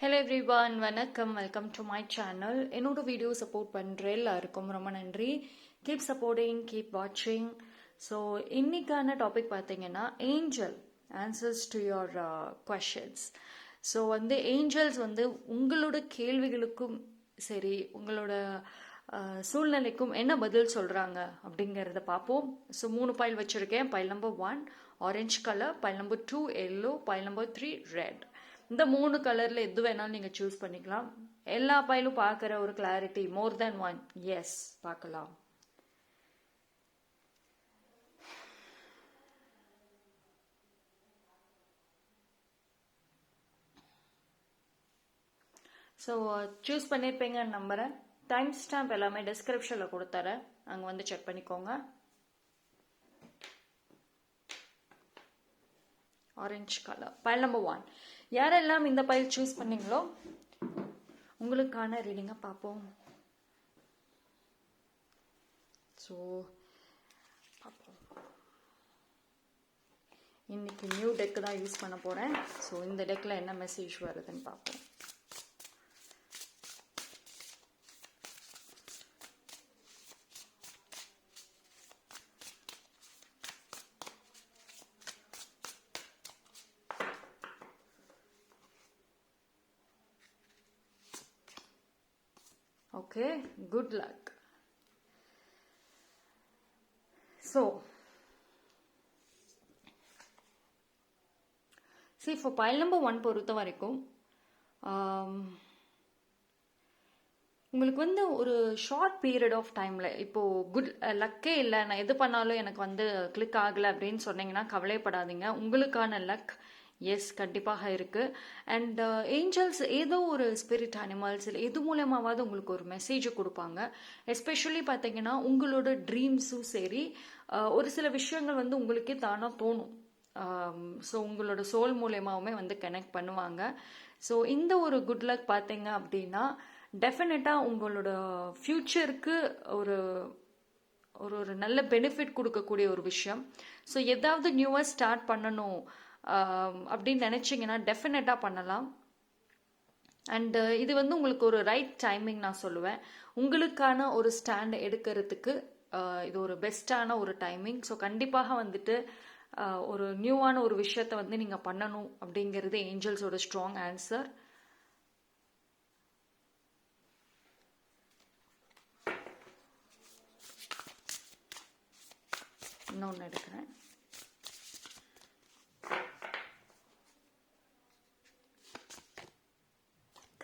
Hello everyone, வணக்கம். Welcome to my channel. என்னோட video support பண்ணுற எல்லாருக்கும் ரொம்ப நன்றி. கீப் சப்போர்ட்டிங், கீப் வாட்சிங். ஸோ இன்னைக்கான டாபிக் பார்த்தீங்கன்னா angel answers to your questions. So angels உங்களோட கேள்விகளுக்கும் சரி, உங்களோட சூழ்நிலைக்கும் என்ன பதில் சொல்கிறாங்க அப்படிங்கிறத பார்ப்போம். ஸோ 3 பைல் வச்சுருக்கேன். File number 1 orange colour, file number 2 yellow, file number 3 red. இந்த 3 கலரில் எது வேணாலும் நீங்கள் சூஸ் பண்ணிக்கலாம். எல்லா பைலும் பார்க்குற ஒரு கிளாரிட்டி, மோர் தேன் ஒன், எஸ் பார்க்கலாம். ஸோ சூஸ் பண்ணியிருப்பீங்கன்னு நம்புகிறேன். டைம் ஸ்டாம்ப் எல்லாமே டிஸ்கிரிப்ஷனில் கொடுத்துறேன், அங்கே செக் பண்ணிக்கோங்க. Orange colour, file number 1. யாரெல்லாம் இந்த பைல் சூஸ் பண்ணீங்களோ உங்களுக்கான ரீடிங்கை பார்ப்போம். ஸோ பார்ப்போம். இன்னைக்கு நியூ டெக்கு தான் யூஸ் பண்ண போகிறேன். ஸோ இந்த டெக்கில் என்ன மெசேஜ் வருதுன்னு பார்ப்போம். Okay, good luck. So, see for pile number 1 பொறுத்த வரைக்கும் உங்களுக்கு ஒரு ஷார்ட் பீரியட் ஆஃப் டைமில் இப்போது குட் லக்கே இல்லை, நான் எது பண்ணாலும் எனக்கு கிளிக் ஆகலை அப்படின்னு சொன்னீங்கன்னா கவலைப்படாதீங்க. உங்களுக்கான லக் எஸ் கண்டிப்பாக இருக்குது. அண்ட் ஏஞ்சல்ஸ் ஏதோ ஒரு ஸ்பிரிட் அனிமல்ஸ் இல்லை எது மூலமாவது உங்களுக்கு ஒரு மெசேஜை கொடுப்பாங்க. எஸ்பெஷலி பார்த்தீங்கன்னா உங்களோட ட்ரீம்ஸும் சரி, ஒரு சில விஷயங்கள் உங்களுக்கே தானாக தோணும். ஸோ உங்களோட சோல் மூலயமாவுமே கனெக்ட் பண்ணுவாங்க. ஸோ இந்த ஒரு குட் லக் பார்த்தீங்க அப்படின்னா டெஃபினட்டாக உங்களோட ஃப்யூச்சருக்கு ஒரு ஒரு நல்ல பெனிஃபிட் கொடுக்கக்கூடிய ஒரு விஷயம். ஸோ ஏதாவது நியூவாக ஸ்டார்ட் பண்ணணும் அப்படின்னு நினச்சிங்கன்னா டெஃபினட்டாக பண்ணலாம். அண்டு இது உங்களுக்கு ஒரு ரைட் டைமிங் நான் சொல்லுவேன். உங்களுக்கான ஒரு ஸ்டாண்ட் எடுக்கிறதுக்கு இது ஒரு பெஸ்ட்டான ஒரு டைமிங். ஸோ கண்டிப்பாக ஒரு நியூவான ஒரு விஷயத்தை நீங்கள் பண்ணணும் அப்படிங்கிறது ஏஞ்சல்ஸோட ஸ்ட்ராங் ஆன்சர். இன்னொன்று எடுக்கிறேன்.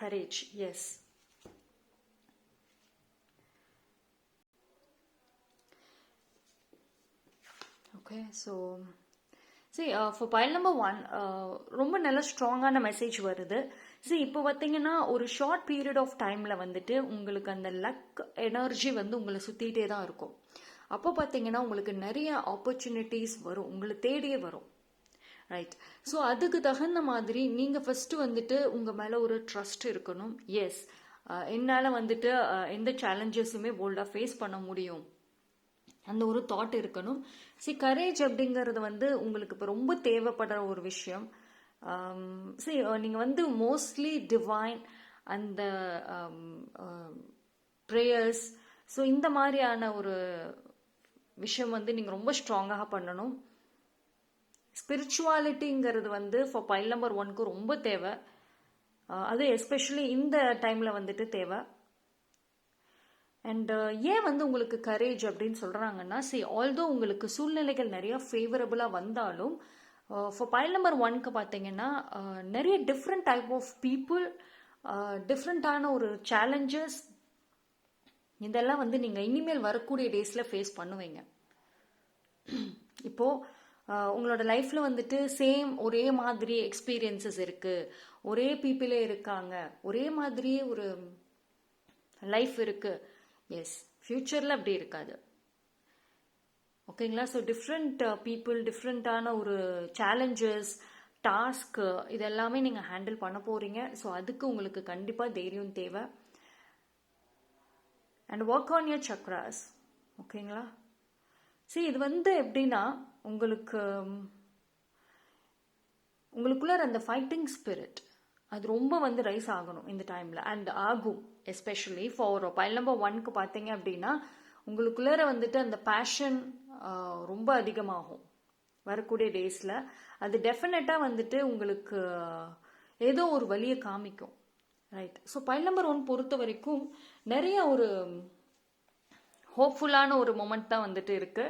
Courage, yes. Okay, so see for pile number 1 ரொம்ப நல்ல ஸ்ட்ராங்கான மெசேஜ் வருது. see இப்போ பார்த்தீங்கன்னா ஒரு ஷார்ட் பீரியட் ஆஃப் டைமில் உங்களுக்கு அந்த லக் எனர்ஜி உங்களை சுற்றிட்டே தான் இருக்கும். அப்போ பார்த்தீங்கன்னா உங்களுக்கு நிறைய ஆப்பர்ச்சுனிட்டிஸ் வரும், உங்களை தேடியே வரும். ரைட். ஸோ அதுக்கு தகுந்த மாதிரி நீங்கள் ஃபஸ்ட்டு உங்கள் மேலே ஒரு ட்ரஸ்ட் இருக்கணும். எஸ், என்னால் எந்த சேலஞ்சஸுமே போல்டாக ஃபேஸ் பண்ண முடியும், அந்த ஒரு தாட் இருக்கணும். கரேஜ் அப்படிங்கிறது உங்களுக்கு இப்போ ரொம்ப தேவைப்படுற ஒரு விஷயம். நீங்கள் மோஸ்ட்லி டிவைன் அந்த ப்ரேயர்ஸ், ஸோ இந்த மாதிரியான ஒரு விஷயம் நீங்கள் ரொம்ப ஸ்ட்ராங்காக பண்ணணும். ஸ்பிரிச்சுவாலிட்டிங்கிறது ஃபார் பைல் நம்பர் 1க்கு ரொம்ப தேவை. அது எஸ்பெஷலி இந்த டைமில் தேவை. அண்ட் ஏன் உங்களுக்கு கரேஜ் அப்படின்னு சொல்கிறாங்கன்னா, ஆல்தோ உங்களுக்கு சூழ்நிலைகள் நிறைய ஃபேவரபுளாக வந்தாலும் ஃபார் பைல் நம்பர் 1க்கு பார்த்தீங்கன்னா நிறைய டிஃப்ரெண்ட் டைப் ஆஃப் பீப்புள், டிஃப்ரெண்ட்டான ஒரு சேலஞ்சஸ், இதெல்லாம் நீங்கள் இனிமேல் வரக்கூடிய டேஸில் ஃபேஸ் பண்ணுவீங்க. இப்போது உங்களோட லைஃப்பில் சேம் ஒரே மாதிரி எக்ஸ்பீரியன்சஸ் இருக்குது, ஒரே பீப்புளே இருக்காங்க, ஒரே மாதிரியே ஒரு லைஃப் இருக்குது. எஸ், ஃப்யூச்சரில் அப்படி இருக்காது. ஓகேங்களா? ஸோ டிஃப்ரெண்ட் பீப்புள், டிஃப்ரெண்ட்டான ஒரு சேலஞ்சஸ், டாஸ்க்கு, இதெல்லாமே நீங்கள் ஹேண்டில் பண்ண போகிறீங்க. ஸோ அதுக்கு உங்களுக்கு கண்டிப்பாக தைரியம் தேவை. And work on your chakras. ஓகேங்களா? இது எப்படின்னா உங்களுக்குள்ள அந்த ஃபைட்டிங் ஸ்பிரிட், அது ரொம்ப வந்து ரைஸ் ஆகணும் இந்த டைமில், அண்ட் ஆகும். எஸ்பெஷலி ஃபார் பைல் நம்பர் 1க்கு பார்த்தீங்க அப்படின்னா உங்களுக்குள்ளே வந்துட்டு அந்த பேஷன் ரொம்ப அதிகமாகும் வரக்கூடிய டேஸில். அது டெஃபினட்டாக வந்துட்டு உங்களுக்கு ஏதோ ஒரு வழியை காமிக்கும். ரைட். ஸோ பைல் நம்பர் 1 பொறுத்த வரைக்கும் நிறைய ஒரு ஹோப்ஃபுல்லான ஒரு மொமெண்ட் தான் வந்துட்டு இருக்கு.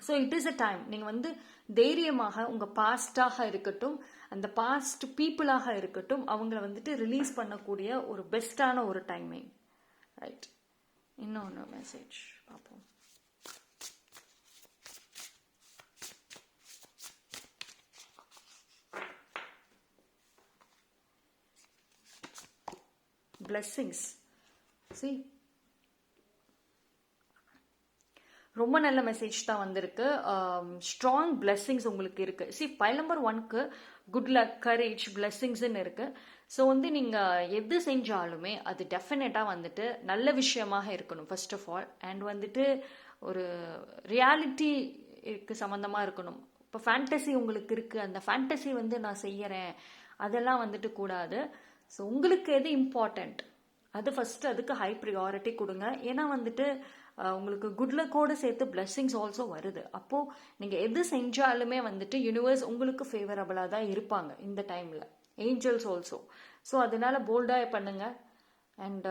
So it is a time நீங்கள் வந்து தைரியமாக உங்கள் பாஸ்டாக இருக்கட்டும், அந்த பாஸ்ட் பீப்புளாக இருக்கட்டும், அவங்கள வந்துட்டு ரிலீஸ் பண்ணக்கூடிய ஒரு பெஸ்டான ஒரு டைமிங். ரைட். இன்னொன்று மெசேஜ் பார்ப்போம். பிளெஸ்ஸிங்ஸ். See, ரொம்ப நல்ல மெசேஜ் தான் வந்திருக்கு. ஸ்ட்ராங் பிளெஸ்ஸிங்ஸ் உங்களுக்கு இருக்கு. பைல் நம்பர் 1க்கு குட் லக், கரேஜ், பிளெஸ்ஸிங்ஸ்ன்னு இருக்கு. ஸோ வந்து நீங்கள் எது செஞ்சாலுமே அது டெஃபினட்டாக வந்துட்டு நல்ல விஷயமாக இருக்கணும் ஃபர்ஸ்ட் ஆஃப் ஆல். அண்ட் வந்துட்டு ஒரு ரியாலிட்டிக்கு சம்மந்தமாக இருக்கணும். இப்போ ஃபேண்டசி உங்களுக்கு இருக்குது, அந்த ஃபேண்டசி வந்து நான் செய்யறேன் அதெல்லாம் வந்துட்டு கூடாது. ஸோ உங்களுக்கு எது இம்பார்ட்டண்ட் அது ஃபர்ஸ்ட் அதுக்கு ஹை ப்ரியாரிட்டி கொடுங்க. ஏன்னா வந்துட்டு உங்களுக்கு குட் லக்கோடு சேர்த்து பிளெஸ்ஸிங்ஸ் ஆல்சோ வருது. அப்போது நீங்கள் எது செஞ்சாலுமே வந்துட்டு யூனிவர்ஸ் உங்களுக்கு ஃபேவரபிளாக தான் இருப்பாங்க இந்த டைமில், ஏஞ்சல்ஸ் ஆல்சோ. ஸோ அதனால போல்டாக பண்ணுங்க. அண்ட்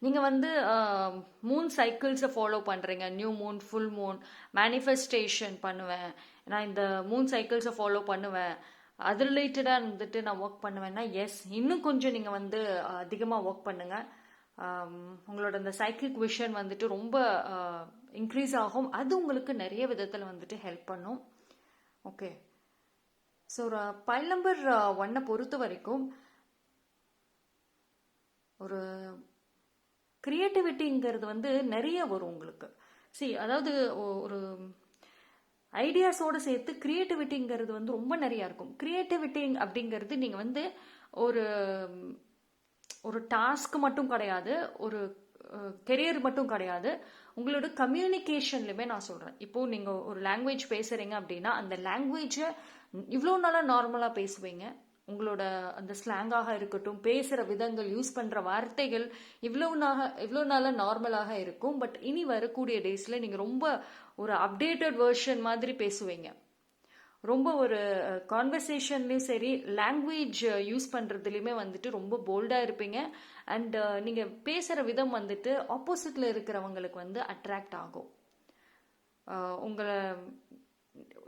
நீங்கள் வந்து மூன் சைக்கிள்ஸை ஃபாலோ பண்ணுறீங்க. New Moon, full Moon, manifestation பண்ணுவேன், நான் இந்த மூன் சைக்கிள்ஸை ஃபாலோ பண்ணுவேன், அது ரிலேட்டடாக வந்துட்டு நான் ஒர்க் பண்ணுவேன்னா எஸ், இன்னும் கொஞ்சம் நீங்கள் வந்து அதிகமாக ஒர்க் பண்ணுங்கள். உங்களோட அந்த சைக்கிக் விஷன் வந்துட்டு ரொம்ப இன்க்ரீஸ் ஆகும். அது உங்களுக்கு நிறைய விதத்தில் வந்துட்டு ஹெல்ப் பண்ணும். ஓகே. ஸோ பைல் நம்பர் 1 பொறுத்த வரைக்கும் ஒரு கிரியேட்டிவிட்டிங்கிறது வந்து நிறைய வரும் உங்களுக்கு. அதாவது ஒரு ஐடியாஸோடு சேர்த்து கிரியேட்டிவிட்டிங்கிறது வந்து ரொம்ப நிறையா இருக்கும். கிரியேட்டிவிட்டி அப்படிங்கிறது நீங்கள் வந்து ஒரு டாஸ்க் மட்டும் கிடையாது, ஒரு கெரியர் மட்டும் கிடையாது, உங்களோட கம்யூனிகேஷன்லையுமே நான் சொல்கிறேன். இப்போது நீங்கள் ஒரு லாங்குவேஜ் பேசுகிறீங்க அப்படின்னா அந்த லாங்குவேஜை இவ்வளோ நாளாக நார்மலாக பேசுவீங்க. உங்களோட அந்த ஸ்லாங்காக இருக்கட்டும், பேசுகிற விதங்கள், யூஸ் பண்ணுற வார்த்தைகள் இவ்வளோ நாளாக நார்மலாக இருக்கும். பட் இனி வரக்கூடிய டேஸில் நீங்கள் ரொம்ப ஒரு அப்டேட்டட் வெர்ஷன் மாதிரி பேசுவீங்க. ரொம்ப ஒரு கான்வர்சேஷன்லேயும் சரி, லாங்குவேஜ் யூஸ் பண்ணுறதுலையுமே வந்துட்டு ரொம்ப போல்டாக இருப்பீங்க. அண்ட் நீங்கள் பேசுகிற விதம் வந்துட்டு ஆப்போசிட்டில் இருக்கிறவங்களுக்கு வந்து அட்ராக்ட் ஆகும். உங்களை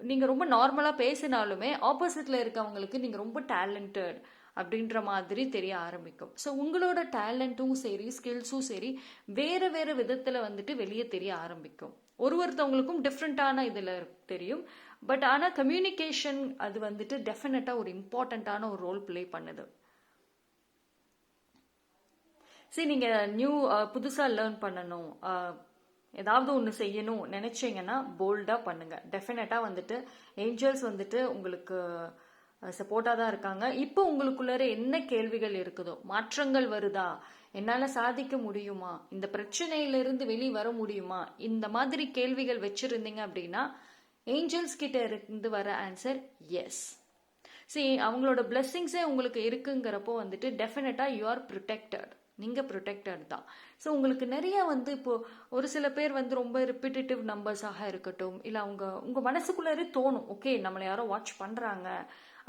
நீங்கள் ரொம்ப நார்மலாக பேசினாலுமே ஆப்போசிட்டில் இருக்கவங்களுக்கு நீங்கள் ரொம்ப டேலண்டட் அப்படின்ற மாதிரி தெரிய ஆரம்பிக்கும். ஸோ உங்களோட டேலண்ட்டும் சரி, ஸ்கில்ஸும் சரி, வேறு வேறு விதத்தில் வந்துட்டு வெளியே தெரிய ஆரம்பிக்கும். ஒருத்தவங்களுக்கும் டிஃப்ரெண்ட்டான இதில் தெரியும். பட் ஆனால் கம்யூனிகேஷன் அது வந்துட்டு டெஃபினட்டாக ஒரு இம்பார்ட்டண்ட்டான ஒரு ரோல் ப்ளே பண்ணுது. நீங்கள் புதுசாக லேர்ன் பண்ணணும், ஏதாவது ஒன்று செய்யணும் நினைச்சீங்கன்னா போல்டாக பண்ணுங்க. டெஃபினட்டாக வந்துட்டு ஏஞ்சல்ஸ் வந்துட்டு உங்களுக்கு சப்போர்ட்டாக தான் இருக்காங்க. இப்போ உங்களுக்குள்ளார என்ன கேள்விகள் இருக்குதோ, மாற்றங்கள் வருதா, என்னால் சாதிக்க முடியுமா, இந்த பிரச்சனையிலிருந்து வெளியே வர முடியுமா, இந்த மாதிரி கேள்விகள் வச்சிருந்தீங்க அப்படின்னா ஏஞ்சல்ஸ் கிட்ட இருந்து வர ஆன்சர் எஸ். அவங்களோட பிளெஸ்ஸிங்ஸே உங்களுக்கு இருக்குங்கிறப்போ வந்துட்டு டெஃபினட்டாக யூ ஆர் ப்ரொடெக்டட். நீங்கள் ப்ரொடெக்டட் தான். ஸோ உங்களுக்கு நிறைய வந்து இப்போது ஒரு சில பேர் வந்து ரொம்ப ரிப்பிட்டேட்டிவ் நம்பர்ஸாக இருக்கட்டும், இல்லை உங்கள் மனசுக்குள்ளே தோணும், ஓகே நம்மளை யாரோ வாட்ச் பண்ணுறாங்க,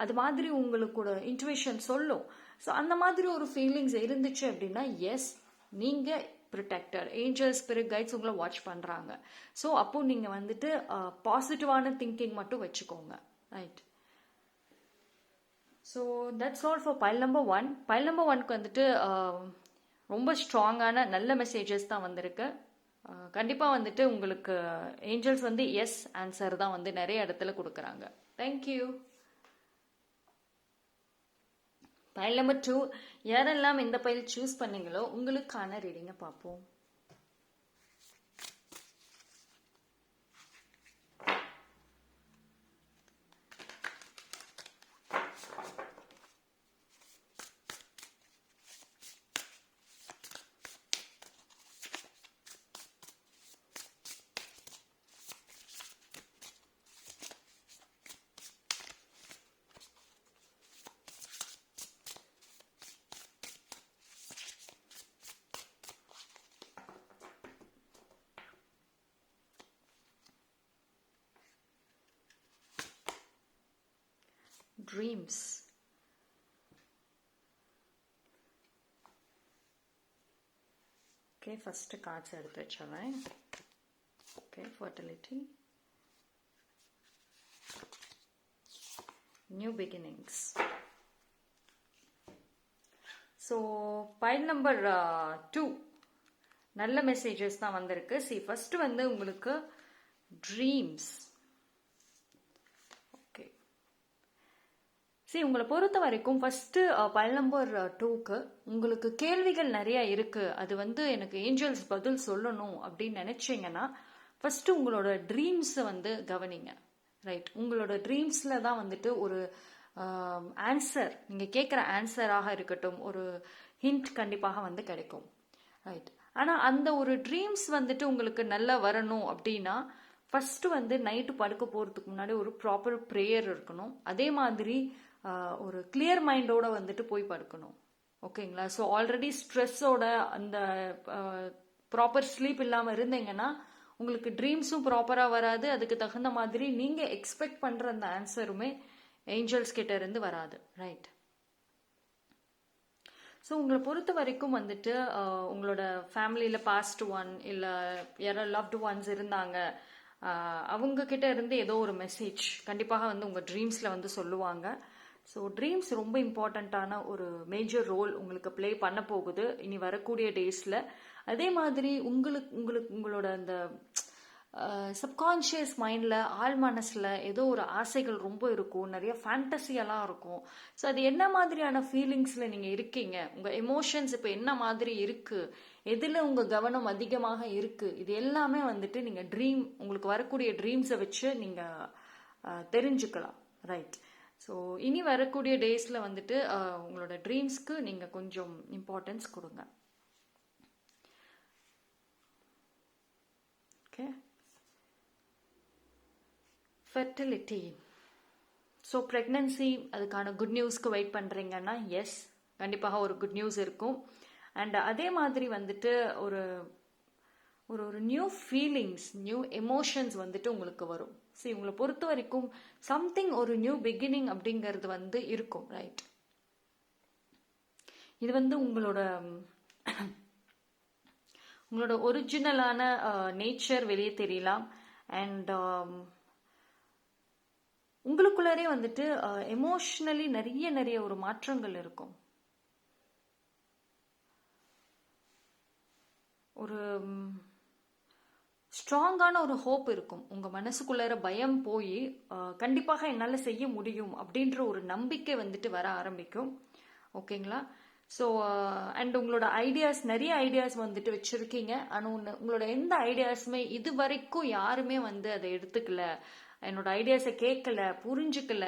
அது மாதிரி உங்களுக்கூட இன்ட்யூஷன் சொல்லும். ஸோ அந்த மாதிரி ஒரு ஃபீலிங்ஸ் இருந்துச்சு அப்படின்னா எஸ், நீங்கள் ப்ரொடெக்டர், ஏஞ்சல்ஸ், ஸ்பிரிட் கைட்ஸ் உங்களை வாட்ச் பண்ணுறாங்க. ஸோ அப்போது நீங்கள் வந்துட்டு பாசிட்டிவான திங்கிங் மட்டும் வச்சுக்கோங்க. Right. So that's all for file number 1. File number 1க்கு வந்துட்டு ரொம்ப ஸ்ட்ராங்கான நல்ல மெசேஜஸ் தான் வந்திருக்கு. கண்டிப்பாக வந்துட்டு உங்களுக்கு ஏஞ்சல்ஸ் வந்து எஸ் ஆன்சர் தான் வந்து நிறைய இடத்துல கொடுக்குறாங்க. தேங்க்யூ. பைல் நம்பர் 2, யாரெல்லாம் இந்த பைல் சூஸ் பண்ணீங்களோ உங்களுக்கான ரீடிங்கை பார்ப்போம். dreams. Okay, first cards எடுத்து வச்சறேன். Okay, fertility, new beginnings. So pile number 2 நல்ல மெசேஜஸ் தான் வந்திருக்கு. See, first வந்து உங்களுக்கு ட்ரீம்ஸ். ஓகே, see, உங்களை பொறுத்த வரைக்கும் ஃபர்ஸ்ட் பைல் நம்பர் 2க்கு உங்களுக்கு கேள்விகள் நிறைய இருக்கு, அது வந்து எனக்கு ஏஞ்சல்ஸ் பதில் சொல்லணும் அப்படின்னு நினைச்சீங்கன்னா ஃபர்ஸ்ட் உங்களோட ட்ரீம்ஸை வந்து கவனிங்க. ரைட், உங்களோட ட்ரீம்ஸ்ல தான் வந்துட்டு ஒரு ஆன்சர், நீங்க கேட்குற ஆன்சராக இருக்கட்டும், ஒரு ஹிண்ட் கண்டிப்பாக வந்து கிடைக்கும். ரைட், ஆனால் அந்த ஒரு ட்ரீம்ஸ் வந்துட்டு உங்களுக்கு நல்லா வரணும் அப்படின்னா ஃபர்ஸ்ட் வந்து நைட்டு படுக்க போகிறதுக்கு முன்னாடி ஒரு ப்ராப்பர் ப்ரேயர் இருக்கணும். அதே மாதிரி ஒரு கிளியர் மைண்டோட வந்துட்டு போய் படுக்கணும். ஓகேங்களா? ஸோ ஆல்ரெடி ஸ்ட்ரெஸ்ஸோட அந்த ப்ராப்பர் ஸ்லீப் இல்லாமல் இருந்தீங்கன்னா உங்களுக்கு ட்ரீம்ஸும் ப்ராப்பராக வராது, அதுக்கு தகுந்த மாதிரி நீங்கள் எக்ஸ்பெக்ட் பண்ணுற அந்த ஆன்சருமே ஏஞ்சல்ஸ் கிட்ட இருந்து வராது. ரைட், ஸோ உங்களை பொறுத்த வரைக்கும் வந்துட்டு உங்களோட ஃபேமிலியில் பாஸ்ட் ஒன் இல்லை யாரோ லவ்டு ஒன்ஸ் இருந்தாங்க, அவங்க கிட்ட இருந்து ஏதோ ஒரு மெசேஜ் கண்டிப்பாக வந்து உங்கள் ட்ரீம்ஸில் வந்து சொல்லுவாங்க. ஸோ ட்ரீம்ஸ் ரொம்ப இம்பார்ட்டண்ட்டான ஒரு மேஜர் ரோல் உங்களுக்கு ப்ளே பண்ண போகுது இனி வரக்கூடிய டேஸில். அதே மாதிரி உங்களோட அந்த சப்கான்ஷியஸ் மைண்டில், ஆழ் மனசில் ஏதோ ஒரு ஆசைகள் ரொம்ப இருக்கும், நிறைய ஃபேண்டசியெல்லாம் இருக்கும். ஸோ அது என்ன மாதிரியான ஃபீலிங்ஸில் நீங்கள் இருக்கீங்க, உங்கள் எமோஷன்ஸ் இப்போ என்ன மாதிரி இருக்குது, எதில் உங்கள் கவனம் அதிகமாக இருக்குது, இது எல்லாமே வந்துட்டு நீங்கள் உங்களுக்கு வரக்கூடிய ட்ரீம்ஸை வச்சு நீங்கள் தெரிஞ்சுக்கலாம். ரைட், ஸோ இனி வரக்கூடிய டேஸில் வந்துட்டு உங்களோட ட்ரீம்ஸ்க்கு நீங்கள் கொஞ்சம் இம்பார்ட்டன்ஸ் கொடுங்க. Okay, fertility. ஸோ ப்ரெக்னன்சி, அதுக்கான குட் நியூஸ்க்கு வெயிட் பண்ணுறீங்கன்னா எஸ், கண்டிப்பாக ஒரு குட் நியூஸ் இருக்கும். அண்ட் அதே மாதிரி வந்துட்டு ஒரு ஒரு நியூ ஃபீலிங்ஸ், நியூ எமோஷன்ஸ் வந்துட்டு உங்களுக்கு வரும். சரி, உங்களை பொறுத்த வரைக்கும் சம்திங் ஒரு நியூ பிகினிங் அப்படிங்கிறது வந்து இருக்கும். ரைட், இது வந்து உங்களோட ஒரிஜினலான நேச்சர் வெளியே தெரியலாம். அண்ட் உங்களுக்குள்ளரே வந்துட்டு எமோஷனலி நிறைய ஒரு மாற்றங்கள் இருக்கும். ஒரு ஸ்ட்ராங்கான ஒரு ஹோப் இருக்கும். உங்க மனசுக்குள்ளார பயம் போய் கண்டிப்பாக என்னால் செய்ய முடியும் அப்படின்ற ஒரு நம்பிக்கை வந்துட்டு வர ஆரம்பிக்கும். ஓகேங்களா? ஸோ அண்ட் உங்களோட ஐடியாஸ், நிறைய ஐடியாஸ் வந்துட்டு வச்சிருக்கீங்க. ஆனால் உங்களோட எந்த ஐடியாஸுமே இது வரைக்கும் யாருமே வந்து அதை எடுத்துக்கல, என்னோட ஐடியாஸை கேட்கல, புரிஞ்சுக்கல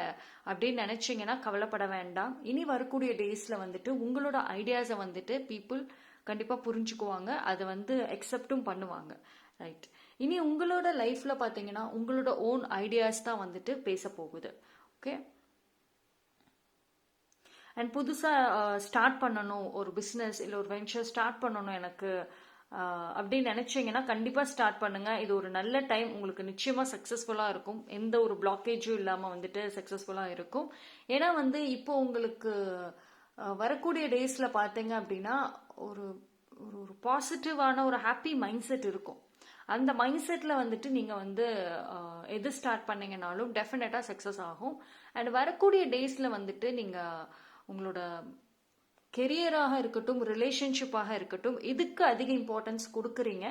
அப்படின்னு நினைச்சீங்கன்னா கவலைப்பட வேண்டாம். இனி வரக்கூடிய டேஸ்ல வந்துட்டு உங்களோட ஐடியாஸை வந்துட்டு பீப்புள் கண்டிப்பாக புரிஞ்சுக்குவாங்க, அதை வந்து அக்செப்டும் பண்ணுவாங்க. ரைட், இனி உங்களோட லைஃப்ல பார்த்தீங்கன்னா உங்களோட ஓன் ஐடியாஸ் தான் வந்துட்டு பேச போகுது. ஓகே, அண்ட் புதுசாக ஸ்டார்ட் பண்ணணும், ஒரு பிஸ்னஸ் இல்லை ஒரு வெஞ்சர் ஸ்டார்ட் பண்ணணும் எனக்கு அப்படின்னு நினைச்சீங்கன்னா கண்டிப்பாக ஸ்டார்ட் பண்ணுங்க. இது ஒரு நல்ல டைம், உங்களுக்கு நிச்சயமாக சக்ஸஸ்ஃபுல்லாக இருக்கும். எந்த ஒரு பிளாக்கேஜும் இல்லாமல் வந்துட்டு சக்ஸஸ்ஃபுல்லாக இருக்கும். ஏன்னா வந்து இப்போ உங்களுக்கு வரக்கூடிய டேஸில் பார்த்தீங்க அப்படின்னா ஒரு ஒரு பாசிட்டிவான ஒரு ஹாப்பி மைண்ட் செட் இருக்கும். அந்த மைண்ட் செட்டில் வந்துட்டு நீங்கள் வந்து எது ஸ்டார்ட் பண்ணீங்கனாலும் டெஃபினட்டாக சக்ஸஸ் ஆகும். அண்ட் வரக்கூடிய டேஸில் வந்துட்டு நீங்கள் உங்களோட கெரியராக இருக்கட்டும், ரிலேஷன்ஷிப்பாக இருக்கட்டும், இதுக்கு அதிக இம்பார்ட்டன்ஸ் கொடுக்குறீங்க.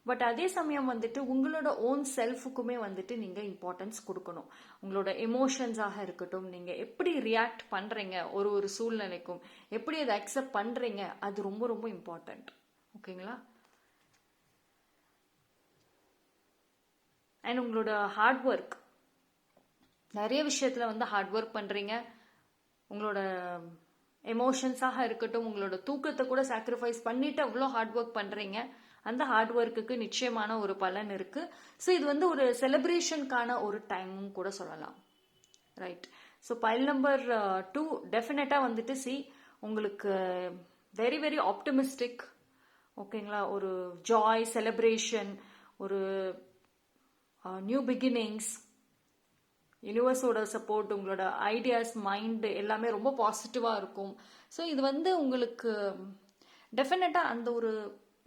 பட் அதே சமயம் வந்துட்டு உங்களோட ஓன் செல்ஃபுக்குமே வந்துட்டு நீங்கள் இம்பார்ட்டன்ஸ் கொடுக்கணும். உங்களோட எமோஷன்ஸாக இருக்கட்டும், நீங்கள் எப்படி ரியாக்ட் பண்ணுறீங்க ஒரு சூழ்நிலைக்கும், எப்படி அதை அக்செப்ட் பண்ணுறீங்க, அது ரொம்ப ரொம்ப இம்பார்ட்டன்ட். ஓகேங்களா? அண்ட் உங்களோட ஹார்ட் ஒர்க், நிறைய விஷயத்தில் வந்து ஹார்ட் ஒர்க் பண்ணுறீங்க. உங்களோட எமோஷன்ஸாக இருக்கட்டும், உங்களோட தூக்கத்தை கூட சாக்ரிஃபைஸ் பண்ணிட்டு அவ்வளோ ஹார்ட் ஒர்க் பண்ணுறீங்க. அந்த ஹார்ட் ஒர்க்குக்கு நிச்சயமான ஒரு பலன் இருக்கு. ஸோ இது வந்து ஒரு செலிப்ரேஷனுக்கான ஒரு டைமும் கூட சொல்லலாம். ரைட், ஸோ பைல் நம்பர் 2 டெஃபினட்டாக வந்துட்டு உங்களுக்கு வெரி வெரி ஆப்டிமிஸ்டிக். ஓகேங்களா? ஒரு ஜாய், செலிப்ரேஷன், ஒரு நியூ பிகினிங்ஸ், யூனிவர்ஸோட சப்போர்ட், உங்களோட ஐடியாஸ், மைண்டு எல்லாமே ரொம்ப பாசிட்டிவாக இருக்கும். ஸோ இது வந்து உங்களுக்கு டெஃபினட்டாக அந்த ஒரு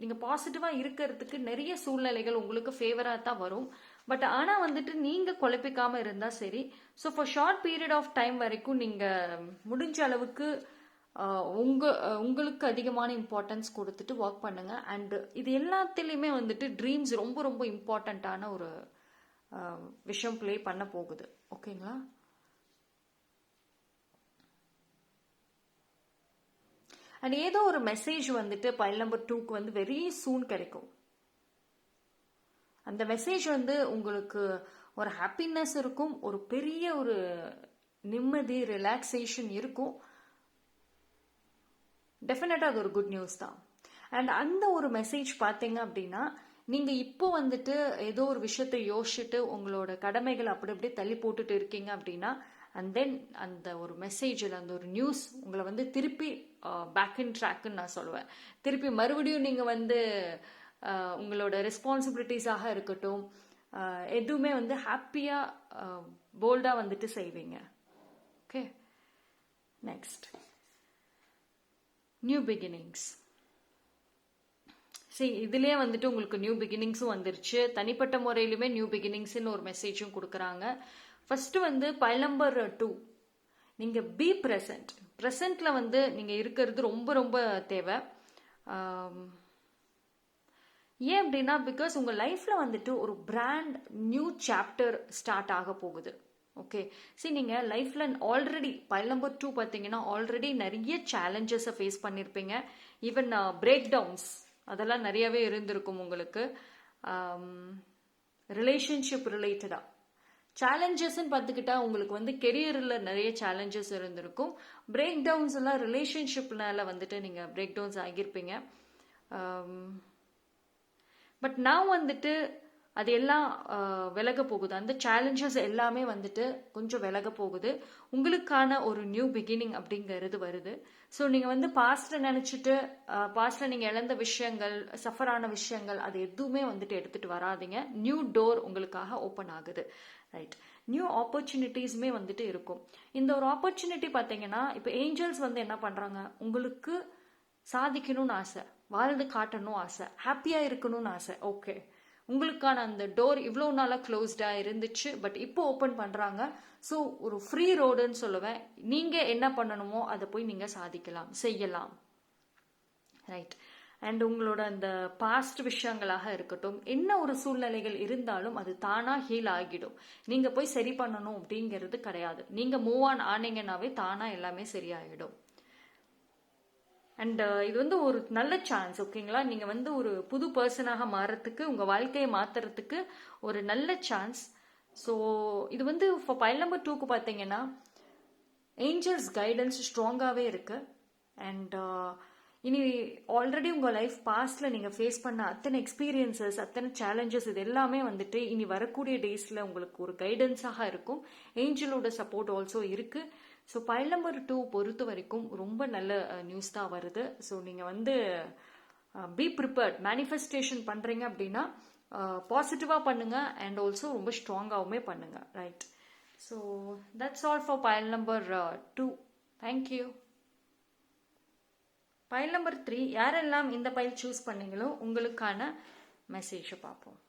நீங்கள் பாசிட்டிவாக இருக்கிறதுக்கு நிறைய சூழ்நிலைகள் உங்களுக்கு ஃபேவராக தான் வரும். பட் ஆனால் வந்துட்டு நீங்கள் குழப்பிக்காமல் இருந்தால் சரி. So for short period of time வரைக்கும் நீங்கள் முடிஞ்ச அளவுக்கு உங்களுக்கு அதிகமான இம்பார்ட்டன்ஸ் கொடுத்துட்டு ஒர்க் பண்ணுங்க. அண்ட் இது எல்லாத்துலேயுமே வந்துட்டு ட்ரீம்ஸ் ரொம்ப ரொம்ப இம்பார்ட்டண்ட்டான ஒரு விஷயம் ப்ளே பண்ண போகுது. ஓகேங்களா? அண்ட் ஏதோ ஒரு மெசேஜ் வந்துட்டு பைல் நம்பர் 2க்கு வந்து வெரி சூன் கிடைக்கும். அந்த மெசேஜ் வந்து உங்களுக்கு ஒரு ஹாப்பினஸ் இருக்கும், ஒரு பெரிய ஒரு நிம்மதி, ரிலாக்ஸேஷன் இருக்கும். டெஃபினட்டாக அது ஒரு குட் நியூஸ் தான். அண்ட் அந்த ஒரு மெசேஜ் பார்த்தீங்க அப்படின்னா, நீங்கள் இப்போ வந்துட்டு ஏதோ ஒரு விஷயத்தை யோசிச்சுட்டு உங்களோட கடமைகளை அப்படி அப்படியே தள்ளி போட்டுட்டு இருக்கீங்க அப்படின்னா, அண்ட் தென் அந்த ஒரு மெசேஜில் அந்த ஒரு நியூஸ் உங்களை வந்து திருப்பி பேக் இன் ட்ராக்குன்னு நான் சொல்லுவேன். திருப்பி மறுபடியும் நீங்கள் வந்து உங்களோட ரெஸ்பான்சிபிலிட்டிஸாக இருக்கட்டும், எதுவுமே வந்து ஹாப்பியாக போல்டாக வந்துட்டு செய்வீங்க. Okay, next new beginnings. சரி, இதுலேயே வந்துட்டு உங்களுக்கு நியூ பிகினிங்ஸும் வந்துருச்சு. தனிப்பட்ட முறையிலுமே நியூ பிகினிங்ஸ்ன்னு ஒரு மெசேஜும் கொடுக்குறாங்க. ஃபர்ஸ்ட் வந்து பைல் நம்பர் 2, நீங்கள் பி ப்ரெசன்ட். ப்ரெசண்ட்டில் வந்து நீங்கள் இருக்கிறது ரொம்ப ரொம்ப தேவை. ஏன் அப்படின்னா, பிகாஸ் உங்கள் லைஃப்பில் வந்துட்டு ஒரு பிராண்ட் நியூ சாப்டர் ஸ்டார்ட் ஆக போகுது. ஓகே, சரி, நீங்கள் லைஃப்பில் ஆல்ரெடி பைல் நம்பர் 2 பார்த்தீங்கன்னா ஆல்ரெடி நிறைய சேலஞ்சஸை ஃபேஸ் பண்ணியிருப்பீங்க. ஈவன் பிரேக் டவுன்ஸ் அதெல்லாம் நிறையவே இருந்திருக்கும் உங்களுக்கு. ரிலேஷன்ஷிப் ரிலேட்டடாக சேலஞ்சஸ்ன்னு பார்த்துக்கிட்டா உங்களுக்கு வந்து கெரியரில் நிறைய சேலஞ்சஸ் இருந்திருக்கும். பிரேக் டவுன்ஸ் எல்லாம் ரிலேஷன்ஷிப்னால வந்துட்டு நீங்கள் பிரேக் டவுன்ஸ் ஆகியிருப்பீங்க. பட் நான் வந்துட்டு அது எல்லாம் விலக போகுது. அந்த சேலஞ்சஸ் எல்லாமே வந்துட்டு கொஞ்சம் விலக போகுது. உங்களுக்கான ஒரு நியூ பிகினிங் அப்படிங்கிறது வருது. ஸோ நீங்கள் வந்து பாஸ்ட்டை நினச்சிட்டு பாஸ்ட்டில் நீங்கள் இழந்த விஷயங்கள், சஃபர் ஆன விஷயங்கள், அது எதுவுமே வந்துட்டு எடுத்துகிட்டு வராதிங்க. நியூ டோர் உங்களுக்காக ஓப்பன் ஆகுது. ரைட், நியூ ஆப்பர்ச்சுனிட்டிஸுமே வந்துட்டு இருக்கும். இந்த ஒரு ஆப்பர்ச்சுனிட்டி பார்த்தீங்கன்னா, இப்போ ஏஞ்சல்ஸ் வந்து என்ன பண்ணுறாங்க, உங்களுக்கு சாதிக்கணும்னு ஆசை, வாழ்ந்து காட்டணும் ஆசை, ஹாப்பியாக இருக்கணும்னு ஆசை. ஓகே, உங்களுக்கான அந்த டோர் இவ்வளோ நாளாக க்ளோஸ்டாக இருந்துச்சு, பட் இப்போ ஓப்பன் பண்ணுறாங்க. ஸோ ஒரு ஃப்ரீ ரோடுன்னு சொல்லுவேன். நீங்கள் என்ன பண்ணணுமோ அதை போய் நீங்கள் சாதிக்கலாம், செய்யலாம். ரைட், அண்ட் உங்களோட அந்த பாஸ்ட் விஷயங்களாக இருக்கட்டும், என்ன ஒரு சூழ்நிலைகள் இருந்தாலும் அது தானாக ஹீல் ஆகிடும். நீங்கள் போய் சரி பண்ணணும் அப்படிங்கிறது கிடையாது. நீங்கள் மூவ் ஆன் ஆனீங்கன்னாவே தானாக எல்லாமே சரியாயிடும். அண்ட் இது வந்து ஒரு நல்ல சான்ஸ். ஓகேங்களா? நீங்கள் வந்து ஒரு புது பர்சனாக மாறத்துக்கு, உங்கள் வாழ்க்கையை மாற்றுறதுக்கு ஒரு நல்ல சான்ஸ். ஸோ இது வந்து இப்போ பைல் நம்பர் 2க்கு பார்த்தீங்கன்னா ஏஞ்சல்ஸ் கைடன்ஸ் ஸ்ட்ராங்காகவே இருக்குது. அண்ட் இனி ஆல்ரெடி உங்கள் லைஃப் பாஸ்டில் நீங்கள் ஃபேஸ் பண்ண அத்தனை எக்ஸ்பீரியன்சஸ், அத்தனை சேலஞ்சஸ், இது எல்லாமே வந்துட்டு இனி வரக்கூடிய டேஸில் உங்களுக்கு ஒரு கைடன்ஸாக இருக்கும். ஏஞ்சலோட சப்போர்ட் ஆல்சோ இருக்குது. ஸோ பைல் நம்பர் 2 பொறுத்த வரைக்கும் ரொம்ப நல்ல நியூஸ் தான் வருது. ஸோ நீங்கள் வந்து பி ப்ரிப்பேர்ட். மேனிஃபெஸ்டேஷன் பண்ணுறீங்க அப்படின்னா பாசிட்டிவாக பண்ணுங்கள், அண்ட் ஆல்சோ ரொம்ப ஸ்ட்ராங்காகவுமே பண்ணுங்கள். Right, so that's all for file number 2. Thank you. File number 3, யாரெல்லாம் இந்த பைல் சூஸ் பண்ணீங்களோ உங்களுக்கான மெசேஜை பார்ப்போம்.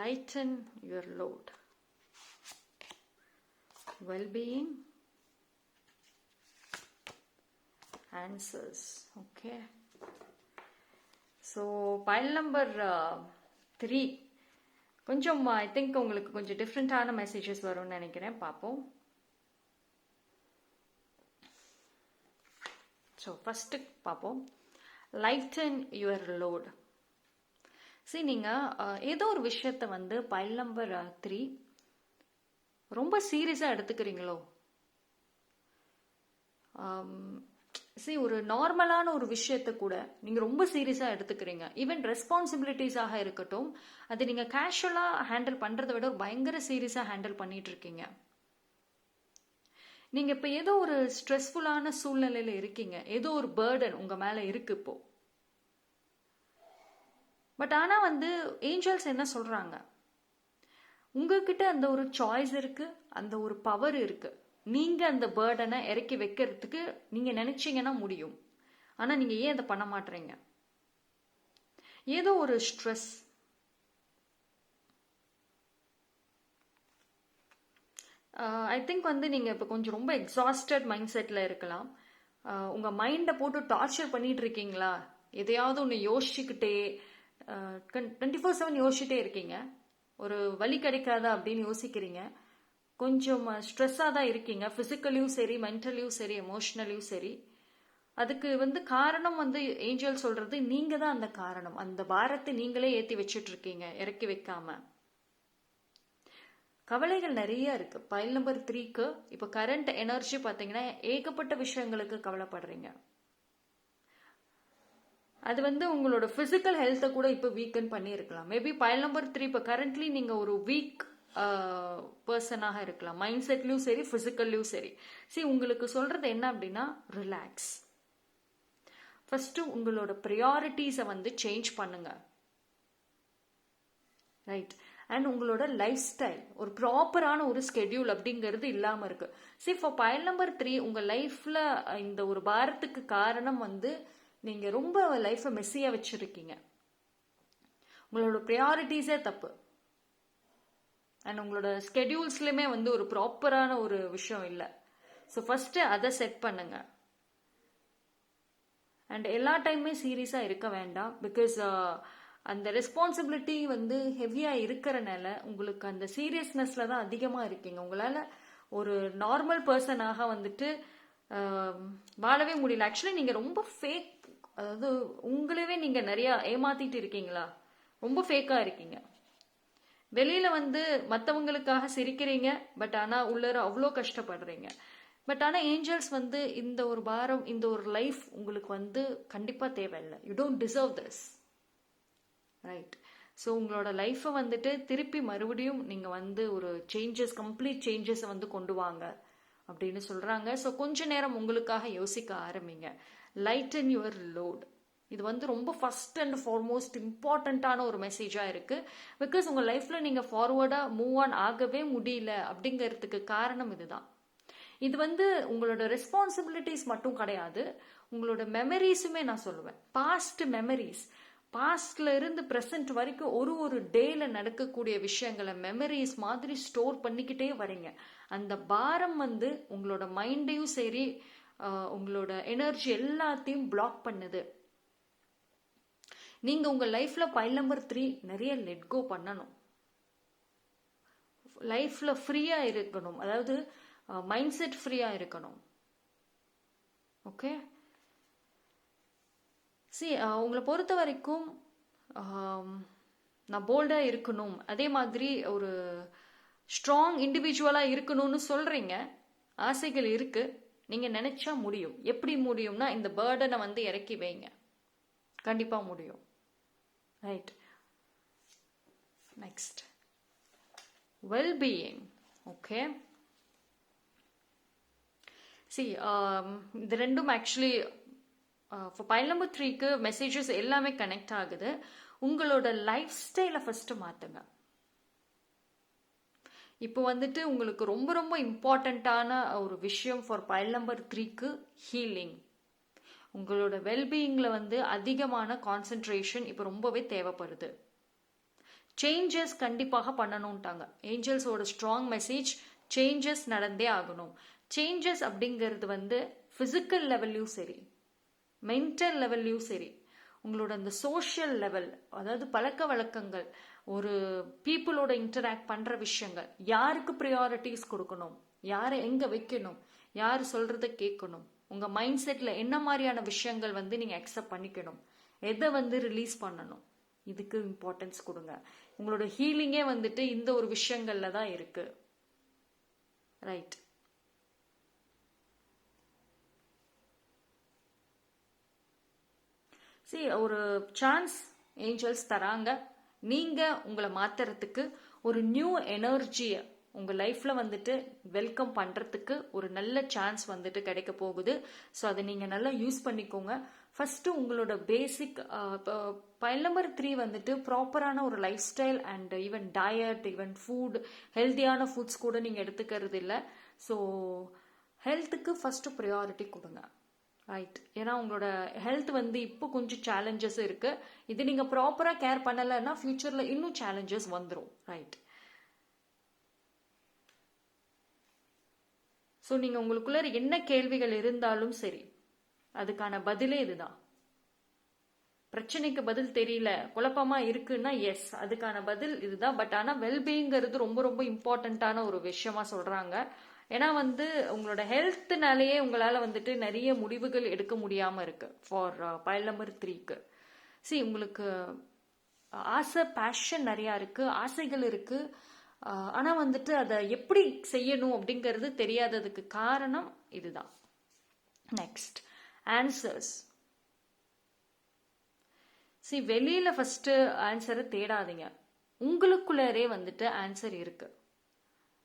Lighten your load. Well-being. Answers. Okay. So pile number 3. கொஞ்சம் ஐ திங்க் உங்களுக்கு கொஞ்சம் டிஃப்ரெண்ட்டான மெசேஜஸ் வரும்னு நினைக்கிறேன். பார்ப்போம். ஸோ ஃபஸ்ட்டு பார்ப்போம். Lighten your load. சரி, நீங்கள் ஏதோ ஒரு விஷயத்த வந்து பைல் நம்பர் 3 ரொம்ப சீரியஸாக எடுத்துக்கிறீங்களோ? சரி, ஒரு நார்மலான ஒரு விஷயத்த கூட நீங்கள் ரொம்ப சீரியஸாக எடுத்துக்கிறீங்க. ஈவன் ரெஸ்பான்சிபிலிட்டிஸாக இருக்கட்டும், அதை நீங்கள் கேஷுவலாக ஹேண்டில் பண்ணுறதை விட ஒரு பயங்கர சீரியஸாக ஹேண்டில் பண்ணிட்டு இருக்கீங்க. நீங்கள் இப்போ ஏதோ ஒரு ஸ்ட்ரெஸ்ஃபுல்லான சூழ்நிலையில் இருக்கீங்க. ஏதோ ஒரு பேர்டன் உங்கள் மேலே இருக்கு இப்போ. பட் ஆனால் வந்து ஏஞ்சல்ஸ் என்ன சொல்கிறாங்க, உங்ககிட்ட அந்த ஒரு சாய்ஸ் இருக்கு, அந்த ஒரு பவர் இருக்கு. நீங்கள் அந்த பேர்டனை இறக்கி வைக்கிறதுக்கு நீங்கள் நினைச்சீங்கன்னா முடியும். ஆனால் நீங்கள் ஏன் அதை பண்ண மாட்டீங்க? ஏதோ ஒரு ஸ்ட்ரெஸ், ஐ திங்க் வந்து நீங்கள் இப்போ கொஞ்சம் ரொம்ப எக்ஸாஸ்டட் மைண்ட் செட்டில் இருக்கலாம். உங்கள் மைண்டை போட்டு டார்ச்சர் பண்ணிட்டு இருக்கீங்களா? எதையாவது ஒன்று யோசிச்சுக்கிட்டே 24/7 யோசிச்சுட்டே இருக்கீங்க. ஒரு வழி கிடைக்காதா அப்படின்னு யோசிக்கிறீங்க. கொஞ்சம் ஸ்ட்ரெஸ்ஸாக தான் இருக்கீங்க. ஃபிசிக்கலியும் சரி, மென்டலியும் சரி, எமோஷ்னலியும் சரி. அதுக்கு வந்து காரணம் வந்து ஏஞ்சல் சொல்றது, நீங்க தான் அந்த காரணம். அந்த பாரத்தை நீங்களே ஏற்றி வச்சுட்டு இருக்கீங்க, இறக்கி வைக்காம. கவலைகள் நிறைய இருக்கு. பைல் நம்பர் 3க்கு இப்போ கரண்ட் எனர்ஜி பார்த்தீங்கன்னா ஏகப்பட்ட விஷயங்களுக்கு கவலைப்படுறீங்க. அது வந்து உங்களோட பிசிக்கல் ஹெல்த்தை கூட இப்போ வீக்கன் பண்ணியிருக்கலாம். மேபி பைல் நம்பர் 3 இப்போ கரண்ட்லி நீங்கள் ஒரு வீக் பர்சனாக இருக்கலாம். மைண்ட் செட்லையும் சரி, பிசிக்கல்லையும் சரி. சரி, உங்களுக்கு சொல்றது என்ன அப்படின்னா, ரிலாக்ஸ். ஃபர்ஸ்ட் உங்களோட ப்ரியாரிட்டிஸை வந்து சேஞ்ச் பண்ணுங்க. ரைட். அண்ட் உங்களோட லைஃப் ஸ்டைல், ஒரு ப்ராப்பரான ஒரு ஸ்கெடியூல் அப்படிங்கிறது இல்லாமல் இருக்கு. சரி, இப்போ பைல் நம்பர் 3 உங்கள் லைஃப்பில் இந்த ஒரு பாரத்துக்கு காரணம் வந்து நீங்கள் ரொம்ப லைஃப்பை மெஸ்ஸியாக வச்சுருக்கீங்க. உங்களோட ப்ரியாரிட்டிஸே தப்பு. அண்ட் உங்களோட ஸ்கெடியூல்ஸ்லையுமே வந்து ஒரு ப்ராப்பரான ஒரு விஷயம் இல்லை. ஸோ ஃபஸ்ட்டு அதை செட் பண்ணுங்க. அண்ட் எல்லா டைமுமே சீரியஸாக இருக்க வேண்டாம். பிகாஸ் அந்த ரெஸ்பான்சிபிலிட்டி வந்து ஹெவியாக இருக்கிறனால உங்களுக்கு அந்த சீரியஸ்னஸில் தான் அதிகமாக இருக்கீங்க. உங்களால் ஒரு நார்மல் பர்சனாக வந்துட்டு வாழவே முடியல. ஆக்சுவலி நீங்கள் ரொம்ப ஃபேக், அதாவது உங்களவே நீங்கள் நிறையா ஏமாத்திட்டு இருக்கீங்களா? ரொம்ப ஃபேக்காக இருக்கீங்க. வெளியில் வந்து மற்றவங்களுக்காக சிரிக்கிறீங்க, பட் ஆனால் உள்ளர அவ்வளோ கஷ்டப்படுறீங்க. பட் ஆனால் ஏஞ்சல்ஸ் வந்து இந்த ஒரு பாரம், இந்த ஒரு லைஃப் உங்களுக்கு வந்து கண்டிப்பாக தேவையில்லை. You don't deserve this. Right. So உங்களோட லைஃப்பை வந்துட்டு திருப்பி மறுபடியும் நீங்கள் வந்து ஒரு சேஞ்சஸ், கம்ப்ளீட் சேஞ்சஸை வந்து கொண்டு வாங்க அப்படின்னு சொல்கிறாங்க. ஸோ கொஞ்ச நேரம் உங்களுக்காக யோசிக்க ஆரம்பிங்க. Lighten your load. இது வந்து ரொம்ப ஃபர்ஸ்ட் அண்ட் ஃபார்மோஸ்ட் இம்பார்ட்டண்ட்டான ஒரு மெசேஜாக இருக்குது. பிகாஸ் உங்கள் லைஃப்பில் நீங்கள் ஃபார்வர்டாக மூவ் ஆன் ஆகவே முடியல அப்படிங்கிறதுக்கு காரணம் இதுதான். இது வந்து உங்களோட ரெஸ்பான்சிபிலிட்டிஸ் மட்டும் கிடையாது, உங்களோட மெமரிஸுமே நான் சொல்லுவேன். பாஸ்ட் மெமரிஸ், பாஸ்ட்ல இருந்து ப்ரெசன்ட் வரைக்கும் ஒரு டேல நடக்கக்கூடிய விஷயங்களை மெமரிஸ் மாதிரி ஸ்டோர் பண்ணிக்கிட்டே வரீங்க. அந்த பாரம் வந்து உங்களோட மைண்டையும் சரி, உங்களோட எனர்ஜி எல்லாத்தையும் பிளாக் பண்ணுது. நீங்க உங்க லைஃப்ல பைல் நம்பர் 3 நிறைய லெட் கோ பண்ணணும். லைஃப்ல ஃப்ரீயா இருக்கணும், அதாவது மைண்ட் செட் ஃப்ரீயா இருக்கணும். ஓகே. உங்களை பொறுத்த வரைக்கும் நான் போல்டாக இருக்கணும், அதே மாதிரி ஒரு ஸ்ட்ராங் இண்டிவிஜுவலாக இருக்கணும்னு சொல்கிறீங்க. ஆசைகள் இருக்குது, நீங்கள் நினச்சா முடியும். எப்படி முடியும்னா, இந்த பேர்டனை வந்து இறக்கி வைங்க, கண்டிப்பாக முடியும். ரைட். Next, wellbeing. ஓகே. இது ரெண்டும் ஆக்சுவலி பைல் நம்பர் 3க்கு மெசேஜஸ் எல்லாமே கனெக்ட் ஆகுது. உங்களோட லைஃப் ஸ்டைலை ஃபர்ஸ்ட் மாத்துங்க. இப்போ வந்துட்டு உங்களுக்கு ரொம்ப ரொம்ப இம்பார்ட்டண்ட்டான ஒரு விஷயம் ஃபார் பைல் நம்பர் 3க்கு ஹீலிங். உங்களோட வெல்பீயிங்கில் வந்து அதிகமான கான்சென்ட்ரேஷன் இப்போ ரொம்பவே தேவைப்படுது. சேஞ்சஸ் கண்டிப்பாக பண்ணணும்ட்டாங்க ஏஞ்சல்ஸோட ஸ்ட்ராங் மெசேஜ். சேஞ்சஸ் நடந்தே ஆகணும். சேஞ்சஸ் அப்படிங்கிறது வந்து ஃபிசிக்கல் லெவல்லையும் சரி, மென்டல் லெவல்லையும் சரி, உங்களோட அந்த சோஷியல் லெவல், அதாவது பழக்க வழக்கங்கள், ஒரு பீப்புளோட இன்டராக்ட் பண்ணுற விஷயங்கள், யாருக்கு ப்ரியாரிட்டிஸ் கொடுக்கணும், யாரை எங்கே வைக்கணும், யார் சொல்கிறத கேட்கணும், உங்கள் மைண்ட் செட்டில் என்ன மாதிரியான விஷயங்கள் வந்து நீங்கள் அக்செப்ட் பண்ணிக்கணும், எதை வந்து ரிலீஸ் பண்ணணும். இதுக்கு இம்பார்ட்டன்ஸ் கொடுங்க. உங்களோட ஹீலிங்கே வந்துட்டு இந்த ஒரு விஷயங்கள்ல தான் இருக்கு. ரைட். சரி, ஒரு சான்ஸ் ஏஞ்சல்ஸ் தராங்க. நீங்க உங்களை மாத்துறதுக்கு ஒரு நியூ எனர்ஜியை உங்க லைஃப்ல வந்துட்டு வெல்கம் பண்றதுக்கு ஒரு நல்ல சான்ஸ் வந்துட்டு கிடைக்க போகுது. ஸோ அதை நீங்க நல்லா யூஸ் பண்ணிக்கோங்க. ஃபர்ஸ்ட் உங்களோட பேசிக் பைல் நம்பர் 3 வந்துட்டு ப்ராப்பரான ஒரு life style and even diet, even food, ஹெல்த்தியான ஃபுட்ஸ் கூட நீங்க எடுத்துக்கிறது இல்லை. ஸோ ஹெல்த்துக்கு ஃபர்ஸ்ட் ப்ரையாரிட்டி கொடுங்க. ரைட். ஏன்னா உங்களோட ஹெல்த் வந்து இப்போ கொஞ்சம் சேலஞ்சஸ் இருக்கு. இது நீங்க ப்ராப்பரா கேர் பண்ணலைன்னா ஃபியூச்சர்ல இன்னும் சேலஞ்சஸ் வந்துடும். ரைட். ஸோ நீங்க உங்களுக்குள்ள என்ன கேள்விகள் இருந்தாலும் சரி, அதுக்கான பதிலே இதுதான். பிரச்சனைக்கு பதில் தெரியல, குழப்பமா இருக்குன்னா எஸ், அதுக்கான பதில் இதுதான். பட் ஆனா வெல்பீயிங்கிறது ரொம்ப ரொம்ப இம்பார்ட்டன்டான ஒரு விஷயமா சொல்றாங்க. ஏன்னா வந்து உங்களோட ஹெல்த்னாலேயே உங்களால வந்துட்டு நிறைய முடிவுகள் எடுக்க முடியாம இருக்கு ஃபார் பைல் நம்பர் 3க்கு. சரி, உங்களுக்கு ஆசை, பேஷன் நிறைய இருக்கு, ஆசைகள் இருக்கு. ஆனா வந்துட்டு அதை எப்படி செய்யணும் அப்படிங்கிறது தெரியாததுக்கு காரணம் இதுதான். Next, answers. சரி, வெளியில ஃபர்ஸ்ட் ஆன்சரை தேடாதீங்க, உங்களுக்குள்ளரே வந்துட்டு ஆன்சர் இருக்கு.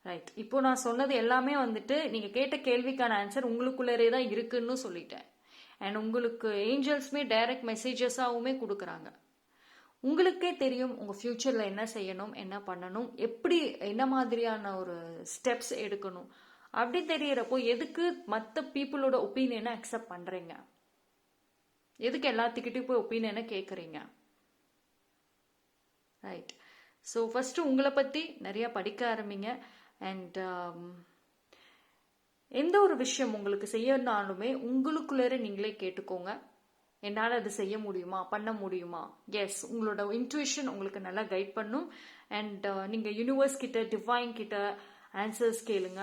ரைட். இப்போ நான் சொன்னது எல்லாமே வந்துட்டு நீங்க கேட்ட கேள்விக்கான ஆன்சர் உங்களுக்குள்ளரே தான் இருக்குன்னு சொல்லிட்டேன். அண்ட் உங்களுக்கு ஏஞ்சல்ஸ்மே டைரக்ட் மெசேஜஸாவுமே கொடுக்குறாங்க. உங்களுக்கே தெரியும் உங்க ஃபியூச்சர்ல என்ன செய்யணும், என்ன பண்ணணும், எப்படி என்ன மாதிரியான ஒரு ஸ்டெப்ஸ் எடுக்கணும். அப்படி தெரியறப்போ எதுக்கு மற்ற பீப்புளோட ஒப்பீனியனை அக்செப்ட் பண்றீங்க? எதுக்கு எல்லாத்துக்கிட்டையும் போய் ஒப்பீனியனை கேட்குறீங்க? ரைட். ஸோ ஃபர்ஸ்ட் உங்களை பத்தி நிறைய படிக்க ஆரம்பிங்க. அண்ட் எந்த ஒரு விஷயம் உங்களுக்கு செய்யணும்னாலுமே உங்களுக்குள்ளே நீங்களே கேட்டுக்கோங்க, என்னால் அது செய்ய முடியுமா, பண்ண முடியுமா? எஸ், உங்களோட இன்ட்யூஷன் உங்களுக்கு நல்லா கைட் பண்ணும். அண்ட் நீங்கள் யூனிவர்ஸ் கிட்ட, டிவைன் கிட்ட ஆன்சர்ஸ் கேளுங்க.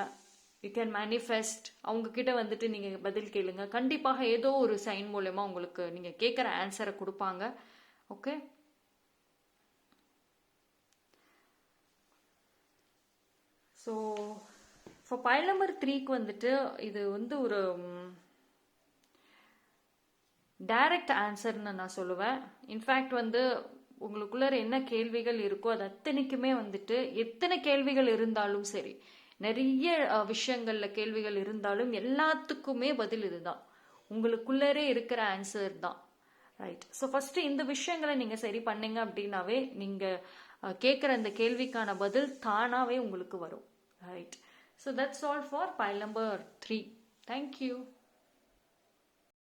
You can manifest. அவங்க கிட்ட வந்துட்டு நீங்கள் பதில் கேளுங்க. கண்டிப்பாக ஏதோ ஒரு சைன் மூலமா உங்களுக்கு நீங்கள் கேட்குற ஆன்சரை கொடுப்பாங்க. Okay. So for file number 3க்கு வந்துட்டு இது வந்து ஒரு டைரக்ட் ஆன்சர்னு நான் சொல்லுவேன். இன்ஃபேக்ட் வந்து உங்களுக்குள்ள என்ன கேள்விகள் இருக்கோ அது அத்தனைக்குமே வந்துட்டு, எத்தனை கேள்விகள் இருந்தாலும் சரி, நிறைய விஷயங்கள்ல கேள்விகள் இருந்தாலும் எல்லாத்துக்குமே பதில் இதுதான், உங்களுக்குள்ளரே இருக்கிற ஆன்சர் தான். ரைட். ஸோ ஃபர்ஸ்ட் இந்த விஷயங்களை நீங்க சரி பண்ணீங்க அப்படின்னாவே நீங்க கேட்குற அந்த கேள்விக்கான பதில் தானாவே உங்களுக்கு வரும். Right. So that's all for file number 3. Thank you.